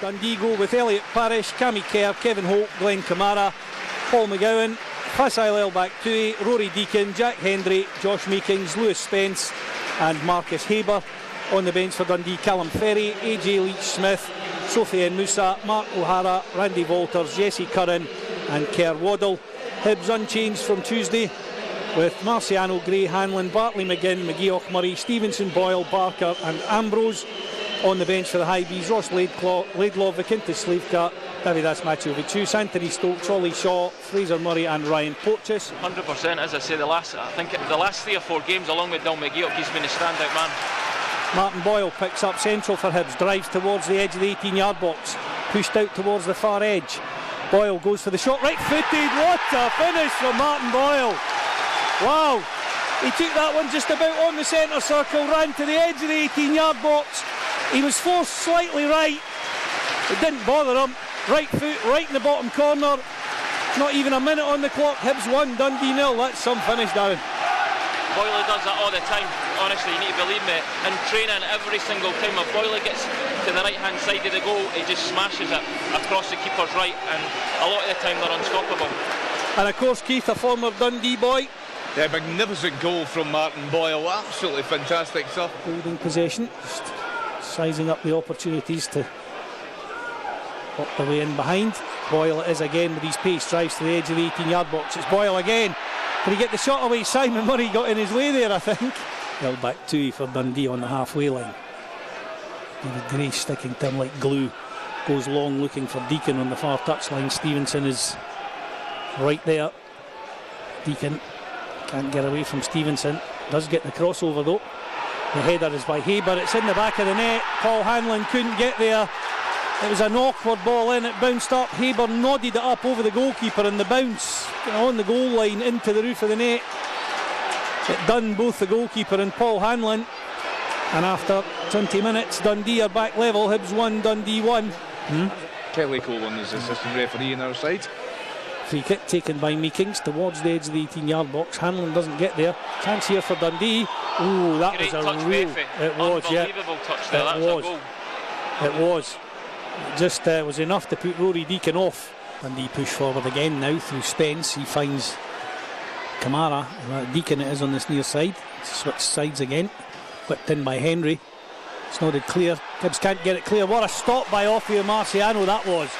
Dundee go with Elliot Parish, Cammy Kerr, Kevin Holt, Glenn Kamara, Paul McGowan, Faisal El Baktui, Rory Deacon, Jack Hendry, Josh Meekings, Lewis Spence and Marcus Haber. On the bench for Dundee, Callum Ferry, AJ Leach-Smith, Sofiane Moussa, Mark O'Hara, Randy Walters, Jesse Curran and Kerr Waddle. Hibs unchanged from Tuesday with Marciano, Gray, Hanlon, Bartley, McGinn, McGeoch, Murray, Stevenson, Boyle, Barker and Ambrose. On the bench for the Hibs, Ross Laidlaw, Vikintis Slivka, David Asmachiovic, Anthony Stokes, Ollie Shaw, Fraser Murray and Ryan Porteous. 100%, as I say, the last 3 or 4 games along with Dal McGeoch, he's been a standout man. Martin Boyle picks up central for Hibs, drives towards the edge of the 18-yard box, pushed out towards the far edge. Boyle goes for the shot, right-footed. What a finish from Martin Boyle. Wow, he took that one just about on the centre circle, ran to the edge of the 18-yard box. He was forced slightly right, it didn't bother him. Right foot, right in the bottom corner. Not even a minute on the clock. Hibs 1, Dundee 0. That's some finish, Darren. Boyle does that all the time. Honestly, you need to believe me. In training, every single time a Boyle gets to the right-hand side of the goal, he just smashes it across the keeper's right, and a lot of the time they're unstoppable. And of course, Keith, a former Dundee boy. Yeah, magnificent goal from Martin Boyle. Absolutely fantastic stuff. Holding possession, just sizing up the opportunities to work the way in behind. Boyle it is again with his pace, drives to the edge of the 18-yard box. It's Boyle again. Can he get the shot away? Simon Murray got in his way there, I think. Well, back 2 for Dundee on the halfway line. David Gray sticking to him like glue. Goes long looking for Deacon on the far touchline. Stevenson is right there. Deacon can't get away from Stevenson. Does get the crossover though. The header is by Haber. It's in the back of the net. Paul Hanlon couldn't get there. It was an awkward ball in. It bounced up. Haber nodded it up over the goalkeeper, and the bounce on the goal line into the roof of the net. It done both the goalkeeper and Paul Hanlon. And after 20 minutes, Dundee are back level. Hibs 1, Dundee 1. Kelly Coleman is assistant referee on our side. Free kick taken by Meekings towards the edge of the 18-yard box. Hanlon doesn't get there. Chance here for Dundee. Ooh, that Great was a touch, real. Murphy. It was, yeah. Unbelievable touch there. That was a goal. It was. It just was enough to put Rory Deacon off. Dundee push forward again now through Spence. He finds Kamara. Deacon it is on this near side. Switch sides again. Whipped in by Henry. It's nodded clear. Hibs can't get it clear. What a stop by Offio Marciano that was.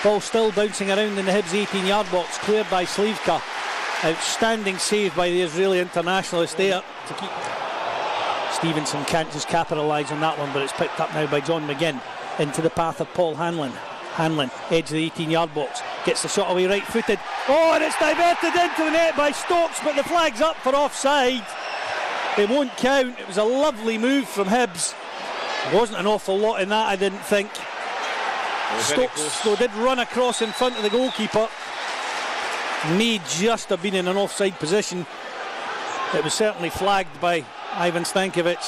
Ball still bouncing around in the Hibs 18-yard box. Cleared by Slivka. Outstanding save by the Israeli internationalist there to keep. Stevenson can't just capitalise on that one, but it's picked up now by John McGinn. Into the path of Paul Hanlon. Hanlon, edge of the 18-yard box, gets the shot away right-footed. Oh, and it's diverted into the net by Stokes, but the flag's up for offside. It won't count. It was a lovely move from Hibs. There wasn't an awful lot in that, I didn't think. Stokes, though, did run across in front of the goalkeeper. May just have been in an offside position. It was certainly flagged by Ivan Stankovic,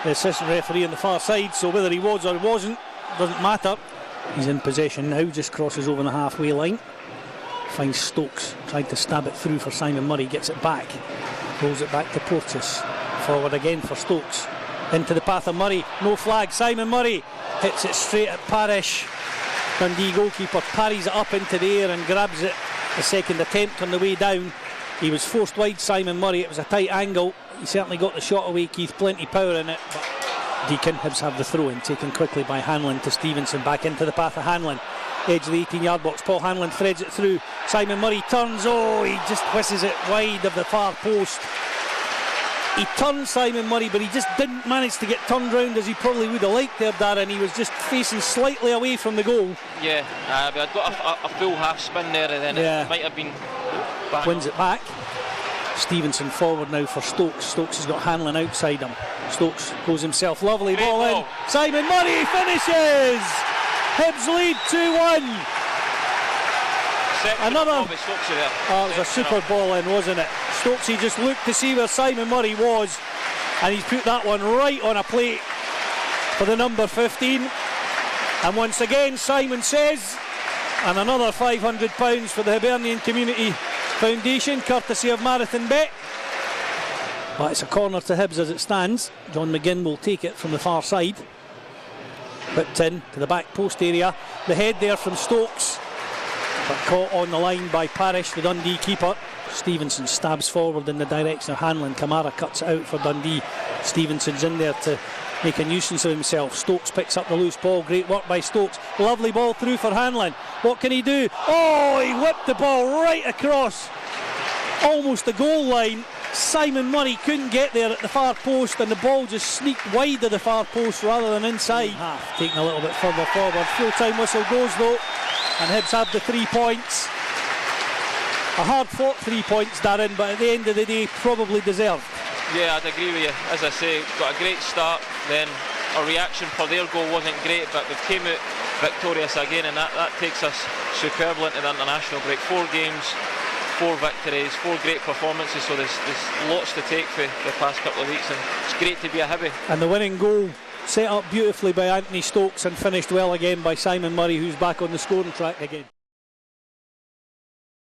the assistant referee on the far side, so whether he was or wasn't, doesn't matter. He's in possession now, just crosses over the halfway line. Finds Stokes, tried to stab it through for Simon Murray, gets it back. Rolls it back to Porteous. Forward again for Stokes. Into the path of Murray, no flag. Simon Murray hits it straight at Parish. Dundee goalkeeper parries it up into the air and grabs it. A second attempt on the way down. He was forced wide, Simon Murray. It was a tight angle. He certainly got the shot away, Keith. Plenty power in it. But Deacon, Hibs have the throw in, taken quickly by Hanlon to Stevenson. Back into the path of Hanlon. Edge of the 18-yard box. Paul Hanlon threads it through. Simon Murray turns. Oh, he just whizzes it wide of the far post. He turned, Simon Murray, but he just didn't manage to get turned round as he probably would have liked there, Darren. He was just facing slightly away from the goal. Yeah, but I'd got a full half spin there, and then it might have been back. Wins it back. Stevenson forward now for Stokes. Stokes has got Hanlon outside him. Stokes goes himself. Lovely ball in. Simon Murray finishes! Hibs lead 2-1. Another. Oh, it was a super ball in, wasn't it? Stokesy just looked to see where Simon Murray was, and he's put that one right on a plate for the number 15. And once again, Simon says, and another £500 for the Hibernian Community Foundation, courtesy of Marathon Bet. But it's a corner to Hibs as it stands. John McGinn will take it from the far side. Whipped in to the back post area. The head there from Stokes, but caught on the line by Parrish, the Dundee keeper. Stevenson stabs forward in the direction of Hanlon. Kamara cuts it out for Dundee. Stevenson's in there to make a nuisance of himself. Stokes picks up the loose ball. Great work by Stokes. Lovely ball through for Hanlon. What can he do? Oh, he whipped the ball right across almost the goal line. Simon Murray couldn't get there at the far post, and the ball just sneaked wide of the far post rather than inside. Half taken a little bit further forward. Full-time whistle goes though, and Hibs have the 3 points. A hard fought 3 points, Darren, but at the end of the day probably deserved. Yeah, I'd agree with you. As I say, got a great start, then our reaction for their goal wasn't great, but we came out victorious again, and that takes us superbly into the international break. 4 games, 4 victories, 4 great performances, so there's lots to take for the past couple of weeks, and it's great to be a Hibby. And the winning goal set up beautifully by Anthony Stokes and finished well again by Simon Murray, who's back on the scoring track again.